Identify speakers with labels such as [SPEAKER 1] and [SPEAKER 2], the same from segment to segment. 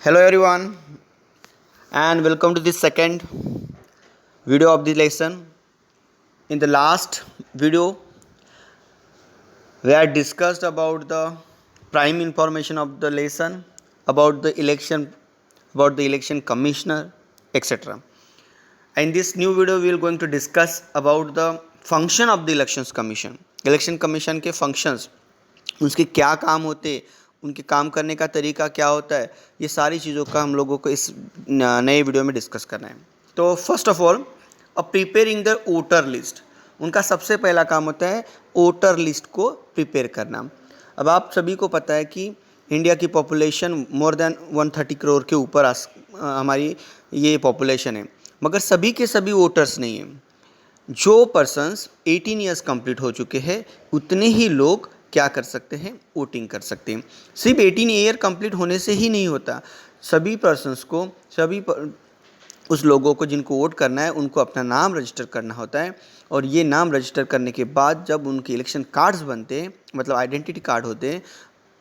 [SPEAKER 1] Hello everyone and welcome to the second video of the lesson. In the last video we had discussed about the prime information of the lesson, about the election commissioner, etc. In this new video we are going to discuss about the function of the elections commission. Election commission के functions, उसके क्या काम होते, उनके काम करने का तरीका क्या होता है, ये सारी चीज़ों का हम लोगों को इस नए वीडियो में डिस्कस करना है. तो first of all preparing the voter list. उनका सबसे पहला काम होता है वोटर लिस्ट को प्रिपेयर करना. अब आप सभी को पता है कि इंडिया की पॉपुलेशन मोर देन 130 करोड़ के ऊपर हमारी ये पॉपुलेशन है, मगर सभी के सभी वोटर्स नहीं हैं. जो पर्सन्स 18 ईयर्स कंप्लीट हो चुके हैं उतने ही लोग क्या कर सकते हैं, वोटिंग कर सकते हैं. सिर्फ 18 ईयर कंप्लीट होने से ही नहीं होता, सभी पर्सन्स को उस लोगों को जिनको वोट करना है उनको अपना नाम रजिस्टर करना होता है. और ये नाम रजिस्टर करने के बाद जब उनके इलेक्शन कार्ड्स बनते हैं, मतलब आइडेंटिटी कार्ड होते हैं,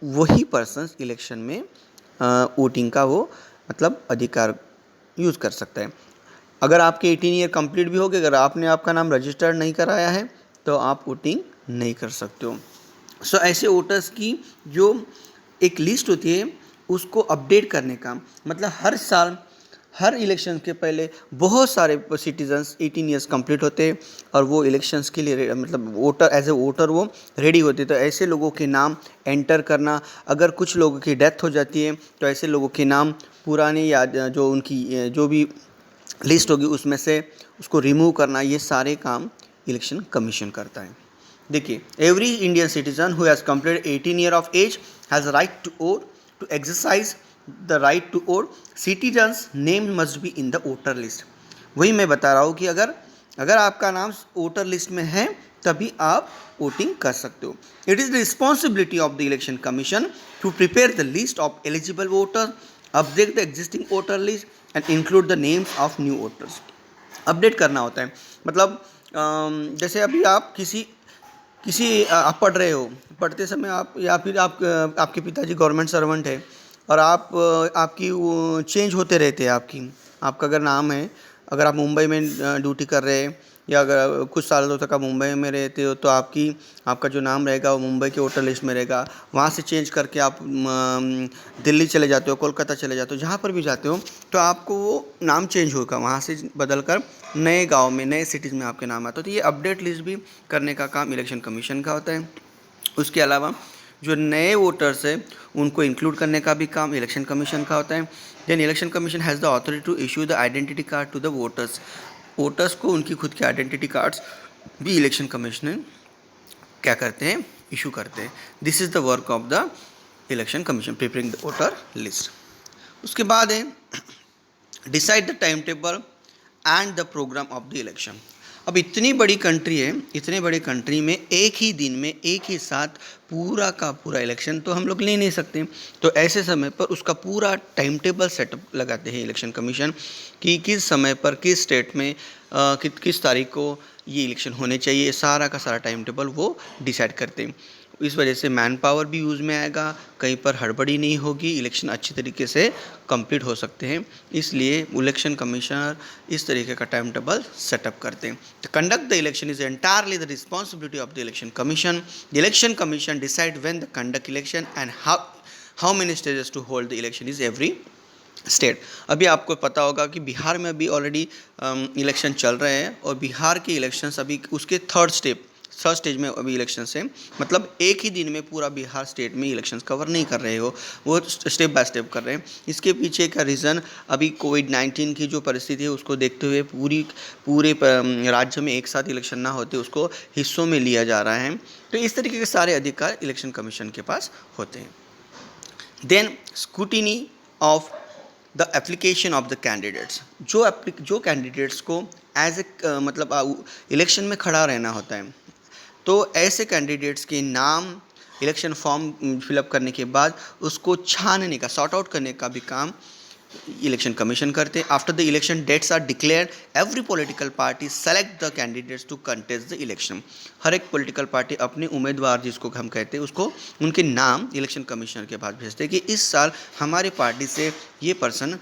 [SPEAKER 1] वही पर्सन्स इलेक्शन में वोटिंग का वो मतलब अधिकार यूज़ कर सकता है. अगर आपके 18 ईयर कंप्लीट भी हो गए, अगर आपने आपका नाम रजिस्टर्ड नहीं कराया है तो आप वोटिंग नहीं कर सकते हो. सो ऐसे वोटर्स की जो एक लिस्ट होती है उसको अपडेट करने का मतलब हर साल हर इलेक्शन के पहले बहुत सारे सिटीजन्स 18 ईयर्स कंप्लीट होते हैं और वो इलेक्शंस के लिए मतलब वोटर एज ए वोटर वो रेडी होते. तो ऐसे लोगों के नाम एंटर करना, अगर कुछ लोगों की डेथ हो जाती है तो ऐसे लोगों के नाम पुराने या जो उनकी जो भी लिस्ट होगी उसमें से उसको रिमूव करना, ये सारे काम इलेक्शन कमीशन करता है. देखिए, every Indian citizen who has completed 18 year of age has right to vote. To exercise the right to vote citizens name must be in the voter list. वही मैं बता रहा हूँ कि अगर आपका नाम वोटर लिस्ट में है तभी आप वोटिंग कर सकते हो. It is the responsibility of the election commission to prepare the list of eligible voter, update the existing voter list and include the names of new voters. Update करना होता है मतलब जैसे अभी आप आप पढ़ रहे हो, पढ़ते समय आप या फिर आपके पिताजी गवर्नमेंट सर्वेंट है और आपकी चेंज होते रहते हैं. आपका अगर नाम है, अगर आप मुंबई में ड्यूटी कर रहे हैं या अगर कुछ सालों तक आप मुंबई में रहते हो तो आपका जो नाम रहेगा वो मुंबई के वोटर लिस्ट में रहेगा. वहाँ से चेंज करके आप दिल्ली चले जाते हो, कोलकाता चले जाते हो, जहाँ पर भी जाते हो तो आपको वो नाम चेंज होगा, वहाँ से बदल कर नए गांव में नए सिटीज़ में आपके नाम आता है. तो ये अपडेट लिस्ट भी करने का काम इलेक्शन कमीशन का होता है. उसके अलावा जो नए वोटर्स है उनको इंक्लूड करने का भी काम इलेक्शन कमीशन का होता है. Then election commission has the authority to issue the identity card to the voters को उनकी खुद के आइडेंटिटी कार्ड्स भी इलेक्शन कमीशन क्या करते हैं, इशू करते हैं. This is the work of the election commission, preparing the voter list. उसके बाद है decide the time table and the programme of the election. अब इतनी बड़ी कंट्री है, इतने बड़े कंट्री में एक ही दिन में एक ही साथ पूरा का पूरा इलेक्शन तो हम लोग ले नहीं सकते. तो ऐसे समय पर उसका पूरा टाइम टेबल सेटअप लगाते हैं इलेक्शन कमीशन कि किस समय पर किस स्टेट में किस तारीख को ये इलेक्शन होने चाहिए. सारा का सारा टाइम टेबल वो डिसाइड करते हैं. इस वजह से मैन पावर भी यूज़ में आएगा, कहीं पर हड़बड़ी नहीं होगी, इलेक्शन अच्छी तरीके से कंप्लीट हो सकते हैं. इसलिए इलेक्शन कमिश्नर इस तरीके का टाइम टेबल सेटअप करते हैं. To conduct the election is entirely the responsibility of the election commission. The election commission decide when the conduct election and how many stages to hold the election is every state. अभी आपको पता होगा कि बिहार में अभी already election चल रहे हैं और बिहार के इलेक्शंस अभी उसके थर्ड स्टेज में अभी इलेक्शंस हैं. मतलब एक ही दिन में पूरा बिहार स्टेट में इलेक्शंस कवर नहीं कर रहे हो, वो स्टेप बाय स्टेप कर रहे हैं. इसके पीछे का रीज़न अभी कोविड-19 की जो परिस्थिति है उसको देखते हुए पूरे राज्य में एक साथ इलेक्शन ना होते उसको हिस्सों में लिया जा रहा है. तो इस तरीके के सारे अधिकार इलेक्शन कमीशन के पास होते हैं. Then scrutiny of the application of the candidates. जो कैंडिडेट्स को एज ए मतलब इलेक्शन में खड़ा रहना होता है तो ऐसे कैंडिडेट्स के नाम इलेक्शन फॉर्म फिलअप करने के बाद उसको छानने का, सॉर्ट आउट करने का भी काम इलेक्शन कमीशन करते हैं। After the election dates are declared, every political party select the candidates to contest the election. हर एक पॉलिटिकल पार्टी अपने उम्मीदवार जिसको हम कहते हैं उसको उनके नाम इलेक्शन कमीशनर के पास भेजते हैं कि इस साल हमारी पार्टी से ये पर्सन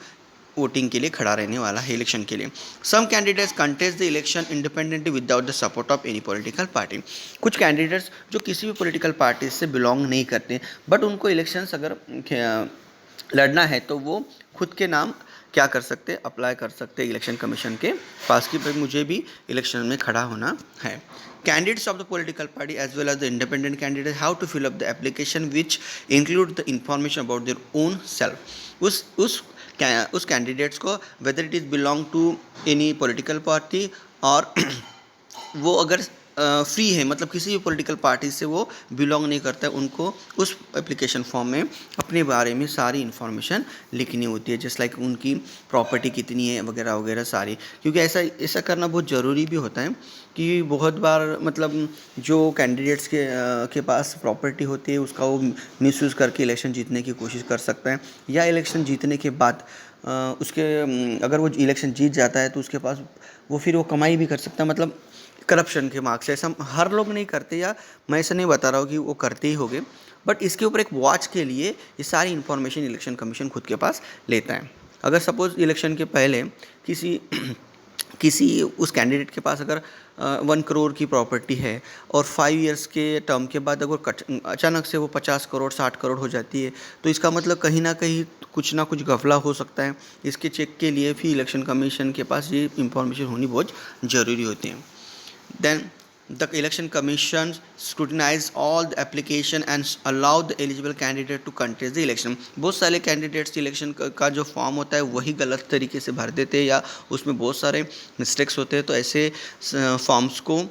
[SPEAKER 1] वोटिंग के लिए खड़ा रहने वाला है इलेक्शन के लिए। Some candidates contest the election independently without the support of any political party. कुछ कैंडिडेट्स जो किसी भी पॉलिटिकल पार्टी से बिलोंग नहीं करते बट उनको इलेक्शंस अगर लड़ना है तो वो खुद के नाम क्या कर सकते, अप्लाई कर सकते इलेक्शन कमीशन के पास कि भाई मुझे भी इलेक्शन में खड़ा होना है। Candidates of the political party as well as the independent candidate have to fill up the application which include the information about their own self. उस कैंडिडेट्स को whether it is belong to any political party और वो अगर free है, मतलब किसी भी political party से वो बिलोंग नहीं करता है, उनको उस एप्लीकेशन फॉर्म में अपने बारे में सारी इन्फॉर्मेशन लिखनी होती है, जस्ट लाइक उनकी प्रॉपर्टी कितनी है वगैरह वगैरह सारी। क्योंकि ऐसा करना बहुत ज़रूरी भी होता है कि बहुत बार मतलब जो कैंडिडेट्स के पास प्रॉपर्टी होती है उसका वो मिसयूज़ करके इलेक्शन जीतने की कोशिश कर सकता है, या इलेक्शन जीतने के बाद अगर वो इलेक्शन जीत जाता है तो उसके पास फिर वो कमाई भी कर सकता है, मतलब करप्शन के मार्क्स से। ऐसा हर लोग नहीं करते, या मैं ऐसा नहीं बता रहा हूँ कि वो करते ही होंगे, बट इसके ऊपर एक वॉच के लिए ये सारी इन्फॉर्मेशन इलेक्शन कमीशन खुद के पास लेता है। अगर सपोज़ इलेक्शन के पहले किसी उस कैंडिडेट के पास अगर 1 करोड़ की प्रॉपर्टी है और 5 इयर्स के टर्म के बाद अगर अचानक से वो 50 करोड़ 60 करोड़ हो जाती है तो इसका मतलब कहीं ना कुछ घपला हो सकता है। इसके चेक के लिए भी इलेक्शन कमीशन के पास ये इंफॉर्मेशन होनी बहुत ज़रूरी होती है। Then the election commission scrutinize all the application and allow the eligible candidate to contest the election। बहुत सारे कैंडिडेट्स इलेक्शन का जो फॉर्म होता है वही गलत तरीके से भर देते हैं या उसमें बहुत सारे मिस्टेक्स होते हैं, तो ऐसे फॉर्म्स को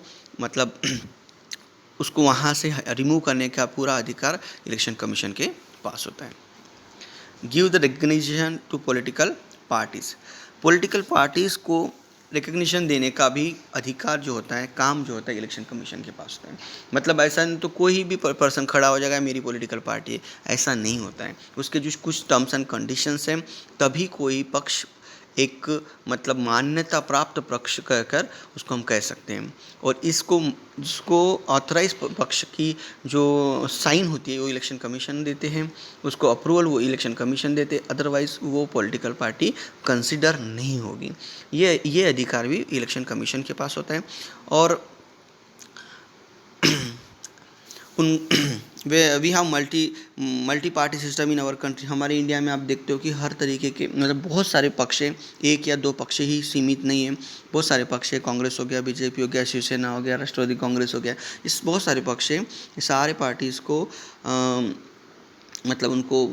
[SPEAKER 1] मतलब उसको वहाँ से रिमूव करने का पूरा अधिकार इलेक्शन कमीशन के पास होता है। Give the recognition to political parties. Political parties को रिकग्निशन देने का भी अधिकार जो होता है, काम जो होता है इलेक्शन कमीशन के पास होता है। मतलब ऐसा नहीं तो कोई भी पर्सन खड़ा हो जाएगा मेरी पॉलिटिकल पार्टी है, ऐसा नहीं होता है। उसके जो कुछ टर्म्स एंड कंडीशंस हैं तभी कोई पक्ष एक मतलब मान्यता प्राप्त पक्ष कहकर उसको हम कह सकते हैं, और जिसको ऑथराइज पक्ष की जो साइन होती है वो इलेक्शन कमीशन देते हैं, उसको अप्रूवल वो इलेक्शन कमीशन देते हैं, अदरवाइज़ वो पॉलिटिकल पार्टी कंसिडर नहीं होगी। ये अधिकार भी इलेक्शन कमीशन के पास होता है। और we have multi party system in our country. हमारे इंडिया में आप देखते हो कि हर तरीके के मतलब बहुत सारे पक्ष हैं, एक या दो पक्ष ही सीमित नहीं है, बहुत सारे पक्ष है। कांग्रेस हो गया, बीजेपी हो गया, शिवसेना हो गया, राष्ट्रवादी कांग्रेस हो गया, इस बहुत सारे पक्ष हैं। सारे पार्टीज़ को मतलब उनको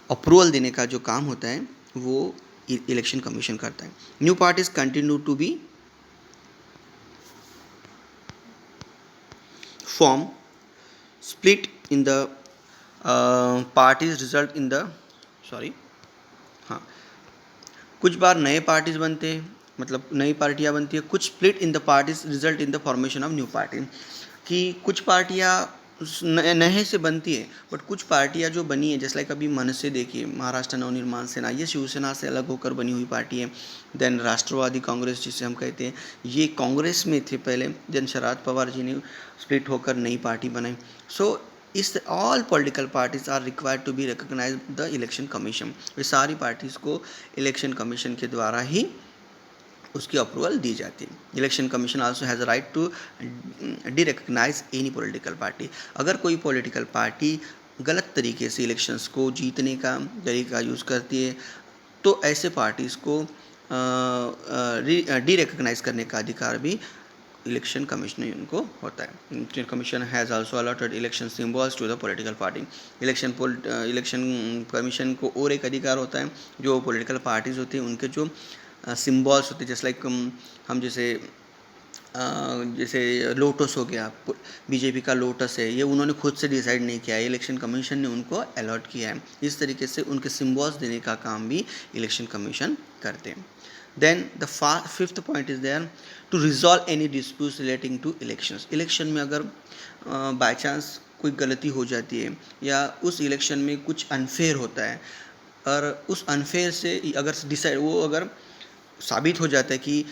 [SPEAKER 1] अप्रूवल देने का जो काम होता है वो इलेक्शन कमीशन करता है। New parties continue to be form split in the parties result in the कुछ बार नए पार्टीज बनते हैं, मतलब नई पार्टियां बनती है। कुछ split in the parties result in the formation of new party, कि कुछ पार्टियां नए से बनती है बट कुछ पार्टियां जो बनी है, जैसे लाइक अभी मनसे देखिए, महाराष्ट्र नवनिर्माण सेना, ये शिवसेना से अलग होकर बनी हुई पार्टी है। देन राष्ट्रवादी कांग्रेस जिसे हम कहते हैं, ये कांग्रेस में थे पहले, देन शरद पवार जी ने स्प्लिट होकर नई पार्टी बनाई। So is all political parties are required to be recognise the election commission. ये सारी पार्टीज़ को इलेक्शन कमीशन के द्वारा ही उसकी अप्रूवल दी जाती है। Election commission also has a right to derecognise any political party. अगर कोई पॉलिटिकल पार्टी गलत तरीके से इलेक्शंस को जीतने का तरीका यूज़ करती है तो ऐसे पार्टीज़ को डी रिकग्नाइज करने का अधिकार भी इलेक्शन कमीशन उनको होता है। Election commission has also allotted election symbols to the political party. Election commission को और एक अधिकार होता है, जो पॉलिटिकल पार्टीज़ होती हैं उनके जो सिंबल्स होते हैं, जैसे लाइक हम जैसे लोटस हो गया, बीजेपी का लोटस है, ये उन्होंने खुद से डिसाइड नहीं किया है, इलेक्शन कमीशन ने उनको अलॉट किया है। इस तरीके से उनके सिंबल्स देने का काम भी इलेक्शन कमीशन करते हैं। Then the fifth point is there to resolve any disputes relating to elections. Election में अगर बाय चांस कोई गलती हो जाती है या उस इलेक्शन में कुछ अनफेयर होता है और उस अनफेयर से अगर डिसाइड वो अगर साबित हो जाता है कि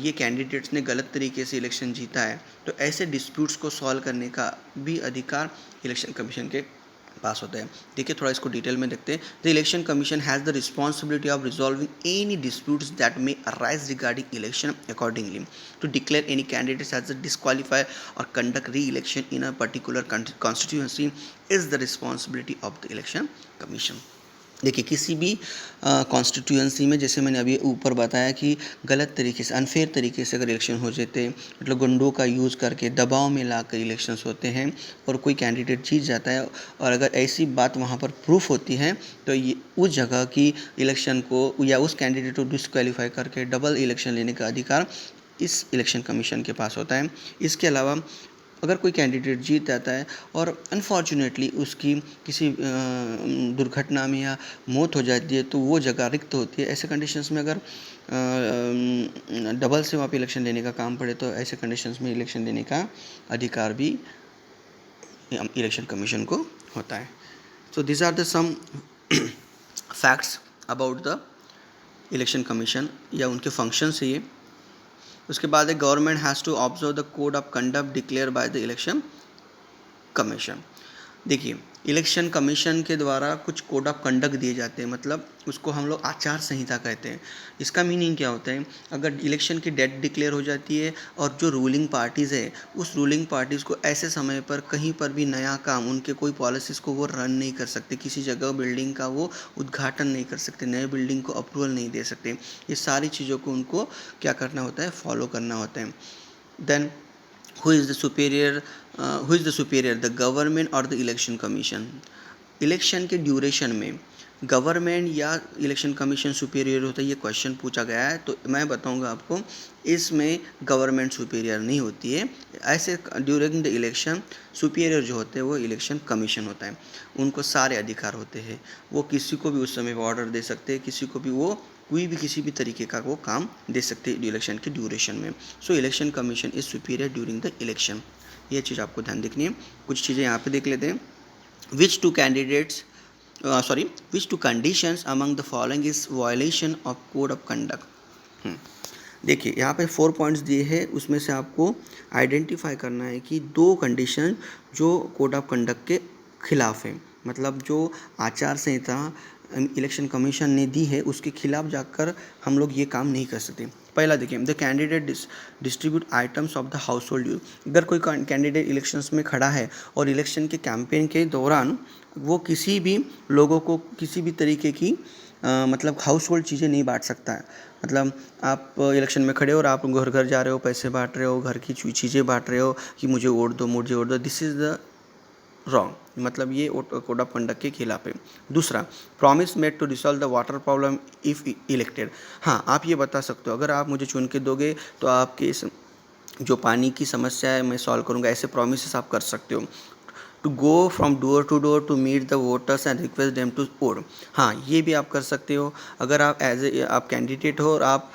[SPEAKER 1] ये कैंडिडेट्स ने गलत तरीके से इलेक्शन जीता है, तो ऐसे डिस्प्यूट्स को सॉल्व करने का भी अधिकार इलेक्शन कमीशन के पास होता है। देखिए थोड़ा इसको डिटेल में देखते हैं। The election commission has the responsibility of resolving any disputes that may arise regarding election accordingly to declare any candidates as a disqualify और conduct re election in a particular constituency is the responsibility of the election commission. देखिए किसी भी constituency में, जैसे मैंने अभी ऊपर बताया कि गलत तरीके से, अनफेयर तरीके से अगर इलेक्शन हो जाते, मतलब गुंडों का यूज़ करके दबाव में लाकर इलेक्शंस होते हैं और कोई कैंडिडेट जीत जाता है, और अगर ऐसी बात वहाँ पर प्रूफ होती है, तो ये उस जगह की इलेक्शन को या उस कैंडिडेट को डिस्क्वालीफाई करके डबल इलेक्शन लेने का अधिकार इस इलेक्शन कमीशन के पास होता है। इसके अलावा अगर कोई कैंडिडेट जीत जाता है और अनफॉर्चुनेटली उसकी किसी दुर्घटना में या मौत हो जाती है, तो वो जगह रिक्त होती है। ऐसे कंडीशंस में अगर डबल से वहाँ पे इलेक्शन लेने का काम पड़े, तो ऐसे कंडीशंस में इलेक्शन लेने का अधिकार भी इलेक्शन कमीशन को होता है। So this are the some facts about the election commission या उनके फंक्शंस है ये। उसके बाद है government has to observe the code of conduct declare by the election commission. देखिए इलेक्शन कमीशन के द्वारा कुछ कोड ऑफ कंडक्ट दिए जाते हैं, मतलब उसको हम लोग आचार संहिता कहते हैं। इसका मीनिंग क्या होता है, अगर इलेक्शन की डेट डिक्लेयर हो जाती है और जो रूलिंग पार्टीज़ है, उस रूलिंग पार्टीज़ को ऐसे समय पर कहीं पर भी नया काम, उनके कोई पॉलिसीज़ को वो रन नहीं कर सकते, किसी जगह बिल्डिंग का वो उद्घाटन नहीं कर सकते, नए बिल्डिंग को अप्रूवल नहीं दे सकते। ये सारी चीज़ों को उनको क्या करना होता है, फॉलो करना होता है। Then who is the superior, the government or the election commission? Election के ड्यूरेशन में गवर्नमेंट या इलेक्शन कमीशन सुपीरियर होता है, ये क्वेश्चन पूछा गया है, तो मैं बताऊंगा आपको इसमें गवर्नमेंट सुपीरियर नहीं होती है। ऐसे ड्यूरिंग द इलेक्शन सुपीरियर जो होते हैं वो इलेक्शन कमीशन होता है। उनको सारे अधिकार होते हैं, वो किसी को भी उस समय ऑर्डर दे सकते हैं, किसी को भी वो कोई भी किसी भी तरीके का वो काम दे सकते हैं इलेक्शन के ड्यूरेशन में। So election commission is superior during the election. ये चीज़ आपको ध्यान रखनी है। कुछ चीज़ें यहाँ पे देख लेते हैं। which two conditions among the following is violation of code of conduct? देखिए यहाँ पे 4 पॉइंट्स दिए हैं, उसमें से आपको आइडेंटिफाई करना है कि 2 कंडीशन जो कोड ऑफ कंडक्ट के खिलाफ है, मतलब जो आचार संहिता इलेक्शन कमीशन ने दी है उसके खिलाफ जाकर हम लोग ये काम नहीं कर सकते। पहला देखिए, the candidate distribute items of the house hold use. अगर कोई कैंडिडेट इलेक्शंस में खड़ा है और इलेक्शन के कैंपेन के दौरान वो किसी भी लोगों को किसी भी तरीके की मतलब हाउस होल्ड चीज़ें नहीं बांट सकता है। मतलब आप इलेक्शन में खड़े हो और आप घर घर जा रहे हो, पैसे बांट रहे हो, घर की चीज़ें बांट रहे हो कि मुझे वोट दो, दिस इज़ द रॉन्ग, मतलब ये कोड ऑफ कंडक्ट के खिलाफ है। दूसरा, promise made to resolve the water problem if elected. हाँ, आप ये बता सकते हो अगर आप मुझे चुन के दोगे तो आपके जो पानी की समस्या है मैं सॉल्व करूँगा, ऐसे प्रॉमिसेस आप कर सकते हो। To go from door to door to meet the voters and request them to vote. हाँ, ये भी आप कर सकते हो। अगर आप आप कैंडिडेट हो और आप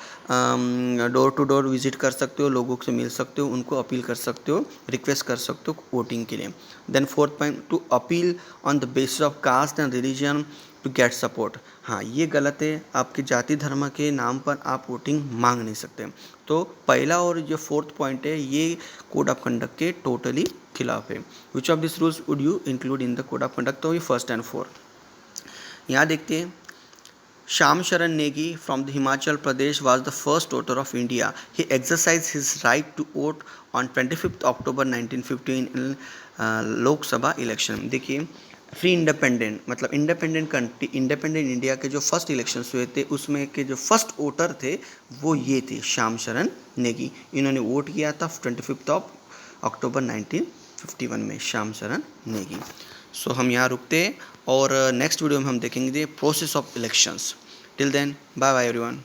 [SPEAKER 1] डोर टू डोर विजिट कर सकते हो, लोगों से मिल सकते हो, उनको अपील कर सकते हो, रिक्वेस्ट कर सकते हो वोटिंग के लिए। Then 4th point, to appeal on the basis of caste and religion to get support. हाँ, ये गलत है, आपके जाति धर्म के नाम पर आप वोटिंग मांग नहीं सकते। तो पहला और जो 4th पॉइंट है ये कोड ऑफ कंडक्ट के टोटली खिलाफ है। Which of this rules would you include in the code of conduct? तो ये 1st and 4th। यहाँ देखते हैं, श्याम शरण Negi from the Himachal Pradesh was the first voter of India. He exercised his right to vote on 25th October 1915 in लोक सभा election. देखिए, free independent मतलब इंडिपेंडेंट कंट्री, इंडिपेंडेंट इंडिया के जो फर्स्ट इलेक्शंस हुए थे उसमें के जो फर्स्ट वोटर थे वो ये थे श्याम शरण नेगी। इन्होंने वोट किया था 25 अक्टूबर 1951 में, श्याम शरण नेगी। सो हम यहाँ रुकते हैं और नेक्स्ट वीडियो में हम देखेंगे process of elections. Till then, bye bye everyone.